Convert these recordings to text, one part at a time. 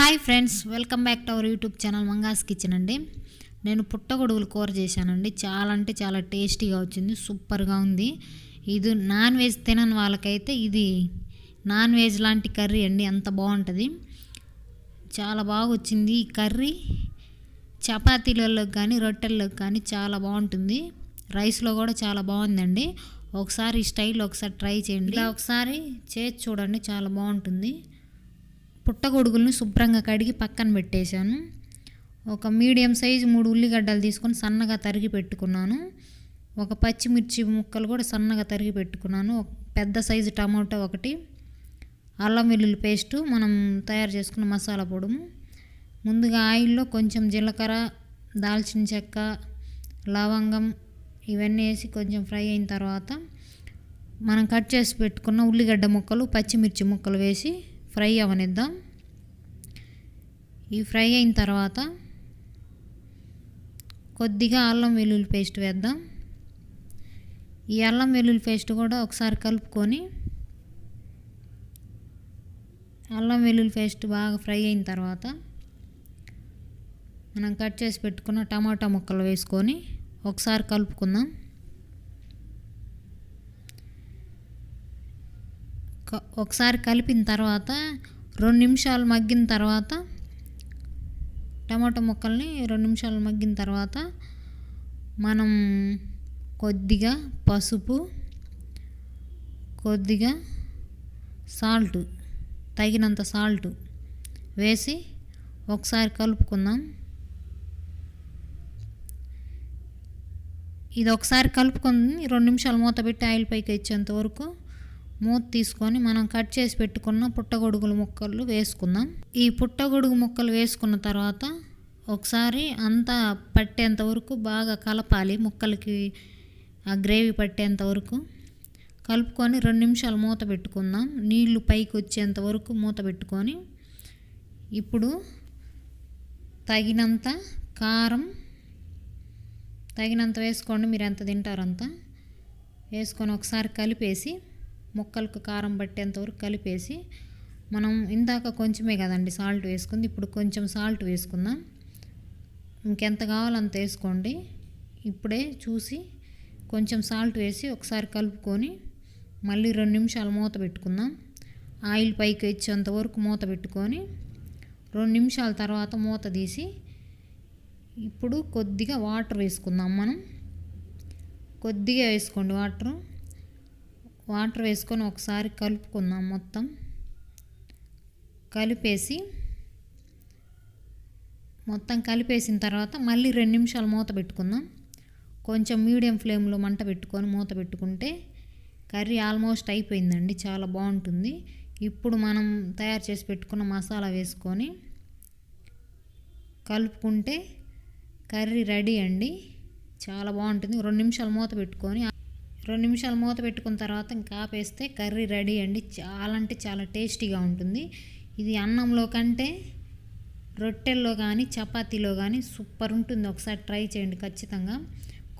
Hi friends, welcome back to our YouTube channel Manga's kitchen అండి. నేను పుట్టగొడుగులు కూర చేశానండి. చాలా అంటే చాలా టేస్టీగా వచ్చింది, సూపర్గా ఉంది. ఇది నాన్ వెజ్ తినని వాళ్ళకైతే ఇది నాన్ వెజ్ లాంటి కర్రీ అండి, అంత బాగుంటుంది. చాలా బాగా వచ్చింది ఈ కర్రీ. చపాతీలలోకి కానీ రొట్టెల్లోకి కానీ చాలా బాగుంటుంది. రైస్లో కూడా చాలా బాగుందండి. ఒకసారి ఈ స్టైల్లో ఒకసారి ట్రై చేయండి, ఇలా ఒకసారి చేసి చూడండి, చాలా బాగుంటుంది. పుట్టగొడుగులను శుభ్రంగా కడిగి పక్కన పెట్టేశాను. ఒక మీడియం సైజు 3 ఉల్లిగడ్డలు తీసుకొని సన్నగా తరిగి పెట్టుకున్నాను. ఒక పచ్చిమిర్చి ముక్కలు కూడా సన్నగా తరిగి పెట్టుకున్నాను. ఒక పెద్ద సైజు టమాటో ఒకటి, అల్లం వెల్లుల్లి పేస్టు, మనం తయారు చేసుకున్న మసాలా పొడుము. ముందుగా ఆయిల్లో కొంచెం జీలకర్ర, దాల్చిన చెక్క, లవంగం ఇవన్నీ వేసి కొంచెం ఫ్రై అయిన తర్వాత మనం కట్ చేసి పెట్టుకున్న ఉల్లిగడ్డ ముక్కలు, పచ్చిమిర్చి ముక్కలు వేసి ఫ్రై అవనిద్దాం. ఈ ఫ్రై అయిన తర్వాత కొద్దిగా అల్లం వెల్లుల్లి పేస్ట్ వేద్దాం. ఈ అల్లం వెల్లుల్లి పేస్ట్ కూడా ఒకసారి కలుపుకొని, అల్లం వెల్లుల్లి పేస్ట్ బాగా ఫ్రై అయిన తర్వాత మనం కట్ చేసి పెట్టుకున్న టమాటా ముక్కలు వేసుకొని ఒకసారి కలుపుకుందాం. ఒకసారి కలిపిన తర్వాత 2 నిమిషాలు మగ్గిన తర్వాత టమాటా ముక్కల్ని 2 నిమిషాలు మగ్గిన తర్వాత మనం కొద్దిగా పసుపు, కొద్దిగా సాల్ట్, తగినంత సాల్ట్ వేసి ఒకసారి కలుపుకుందాం. ఇది ఒకసారి కలుపుకొని 2 నిమిషాలు మూత పెట్టి ఆయిల్ పైకి వచ్చేంత వరకు మూత తీసుకొని మనం కట్ చేసి పెట్టుకున్న పుట్టగొడుగుల ముక్కలు వేసుకుందాం. ఈ పుట్టగొడుగు ముక్కలు వేసుకున్న తర్వాత ఒకసారి అంతా పట్టేంత వరకు బాగా కలపాలి. ముక్కలకి ఆ గ్రేవీ పట్టేంత వరకు కలుపుకొని 2 నిమిషాలు మూత పెట్టుకుందాం. నీళ్లు పైకి వచ్చేంత వరకు మూత పెట్టుకొని ఇప్పుడు తగినంత కారం, తగినంత వేసుకోండి, మీరు ఎంత తింటారో అంత వేసుకొని ఒకసారి కలిపేసి ముక్కలకు కారం పట్టేంత వరకు కలిపేసి, మనం ఇందాక కొంచెమే కదండి సాల్ట్ వేసుకుంది, ఇప్పుడు కొంచెం సాల్ట్ వేసుకుందాం. ఇంకెంత కావాలో అంత వేసుకోండి. ఇప్పుడే చూసి కొంచెం సాల్ట్ వేసి ఒకసారి కలుపుకొని మళ్ళీ 2 నిమిషాలు మూత పెట్టుకుందాం. ఆయిల్ పైకి వచ్చేంత వరకు మూత పెట్టుకొని 2 నిమిషాల తర్వాత మూత తీసి ఇప్పుడు కొద్దిగా వాటర్ వేసుకుందాం. మనం కొద్దిగా వేసుకోండి వాటర్ వేసుకొని ఒకసారి కలుపుకుందాం. మొత్తం కలిపేసిన తర్వాత మళ్ళీ 2 నిమిషాలు మూత పెట్టుకుందాం. కొంచెం మీడియం ఫ్లేమ్లో మంట పెట్టుకొని మూత పెట్టుకుంటే కర్రీ ఆల్మోస్ట్ అయిపోయిందండి, చాలా బాగుంటుంది. ఇప్పుడు మనం తయారు చేసి పెట్టుకున్న మసాలా వేసుకొని కలుపుకుంటే కర్రీ రెడీ అండి, చాలా బాగుంటుంది. 2 నిమిషాలు మూత పెట్టుకొని 2 నిమిషాలు మూత పెట్టుకున్న తర్వాత ఇంకా ఆపేస్తే కర్రీ రెడీ అండి. చాలా అంటే చాలా టేస్టీగా ఉంటుంది. ఇది అన్నంలో కంటే రొట్టెల్లో కానీ చపాతీలో కానీ సూపర్ ఉంటుంది. ఒకసారి ట్రై చేయండి ఖచ్చితంగా.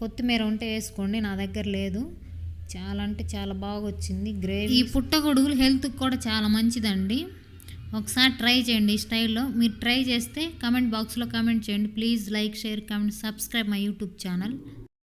కొత్తిమీర ఉంటే వేసుకోండి, నా దగ్గర లేదు. చాలా అంటే చాలా బాగా వచ్చింది గ్రేవీ. ఈ పుట్టగొడుగులు హెల్త్కి కూడా చాలా మంచిదండి. ఒకసారి ట్రై చేయండి ఈ స్టైల్లో. మీరు ట్రై చేస్తే కమెంట్ బాక్స్లో కమెంట్ చేయండి. Please like, share, comment, subscribe my YouTube channel.